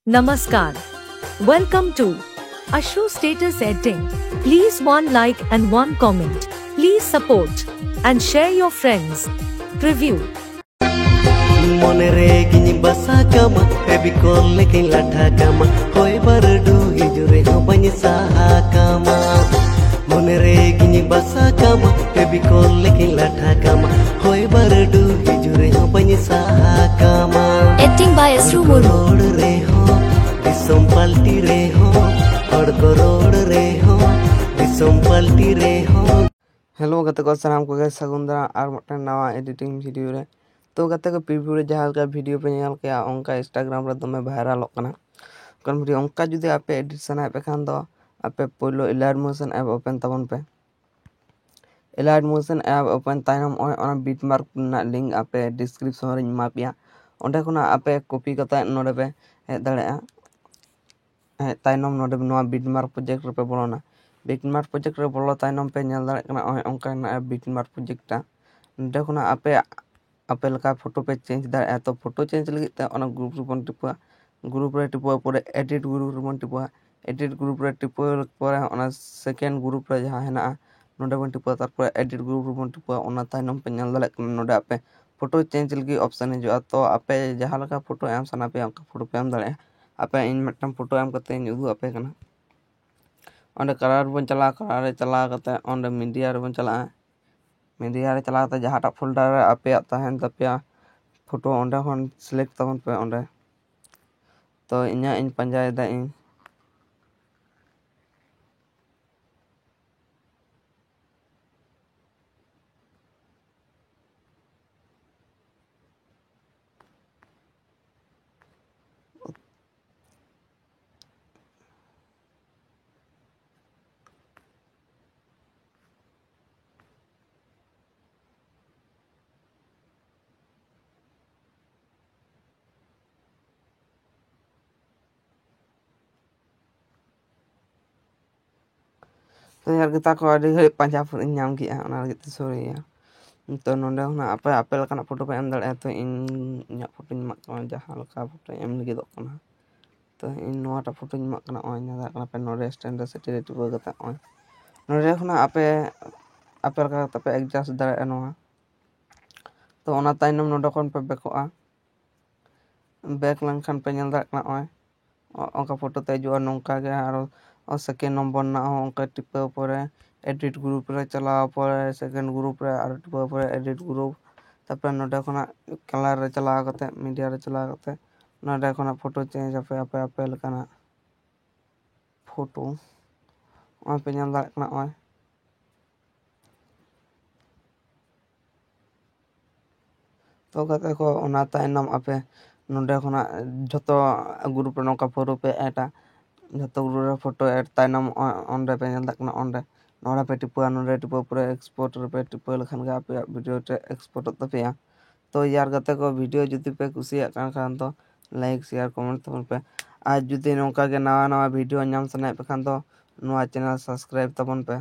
Namaskar. Welcome to Ashru Status Editing. Please one like and one comment. Please support and share your friends. Preview. Monere gini basa kama baby call lekin latha kama hoy bardu hijure ho bani saha kama monere gini basa kama baby call lekin latha kama hoy bardu hijure ho bani saha kama Editing by Ashru Murmu re ho disum palti re ho hor korod re ho disum palti re ho hello गते को सलाम को सगुंदरा और mutton नवा editing video रे तो गते को प्रीव्यू रे जहां का वीडियो पे नेल के ओंका इंस्टाग्राम रे दमे वायरल कना कन वीडियो ओंका जुदि आपे एडिट सना पे खान दो आपे पहलो इलाइट मोशन ऐप ओपन तबन पे इलाइट मोशन ऐप ओपन तायनम ओना बिटमार्क ना लिंक आपे डिस्क्रिप्शन रे मा पिया ओंडे कोना आपे कॉपी कता नोडे पे हे दाड़ेया तायनम नोडे नोआ बिटमार्क प्रोजेक्ट रे पे बोलोना बिटमार्क प्रोजेक्ट रे बोलो तायनम पे नेल दाड़े कना ओंका ना बिटमार्क प्रोजेक्ट नोडे कोना आपे लका फोटो पे चेंज दाड़े तो फोटो चेंज लगी ते ओना ग्रुप रे बन टिपुआ ग्रुप रे टिपुआ परे एडिट ग्रुप रे बन टिपुआ एडिट ग्रुप रे टिपुआ परे ओना सेकेंड ग्रुप रे जहां हेना नोडे बन टिपुआ तार पर एडिट ग्रुप रे बन टिपुआ ओना तायनम पे नेल दाड़े कना नोडे आपे फोटो चेंज लगी ऑप्शन हिजुआ तो आपे जहां लका फोटो एम सना पे ओंका फोटो पे एम दाड़े आपे इन मटम फोटो एम करते इन उदु आपे कना ओंडे कलर बन चला कलर रे चला करते ओंडे मीडिया रे बन चला मीडिया रे चला करते जहां फोल्डर रे आपे तहन तपिया फोटो ओंडे खन सिलेक्ट तबन पे ओंडे तो इन्या इन पंजाय दा इन तो यार kita ko adi घड़ी पंजा फोन नाम किया ओना लगे सॉरी यार तो नोंडे होना आपे आपे लकना फोटो पे एम दाड़े तो इन इन्या फोटो मा जहां लका फोटो एम लगे दो कना तो इन नोटा फोटो मा कना ओ न्या दा कना पे नोडे स्टैंडर्ड सिटी टिपो गता ओ नोडे खना आपे आपे लका तपे एडजस्ट दाड़े नोआ तो ओना ताइनम नोडे कोन पे बेकोआ बैक लंखान पे नेल दाड़े कना ओ ओंका फोटो ते जो नोंका गे आरो और सेकेंड नंबर ना ओंका टिपो परे एडिट ग्रुप रे चला परे सेकेंड ग्रुप रे आरो टिपो परे एडिट ग्रुप तापर नोडे खना कलर रे चला करते मीडिया रे चला करते नोडे खना फोटो चेंज आपे आपे आपे लकाना फोटो ओ पे नेल दाड़े कना ओ तो कते को ओना तायनम आपे नोडे खना जतो ग्रुप रे नोका फोटो पे एटा जतो ग्रुप रे फोटो एड तायनम ओंडे पे नेल दाकना ओंडे नोडा पे टिपुआ नोडे टिपो पूरे एक्सपोर्ट रे पे टिपो लखन गा पे वीडियो टे एक्सपोर्ट तपेया तो यार गते को वीडियो जुदी पे कुसिया खान तो लाइक शेयर कमेंट तबन पे आज जुदी नोका के नवा नवा वीडियो नाम सनाय पे खान तो नवा चैनल सब्सक्राइब तबन पे।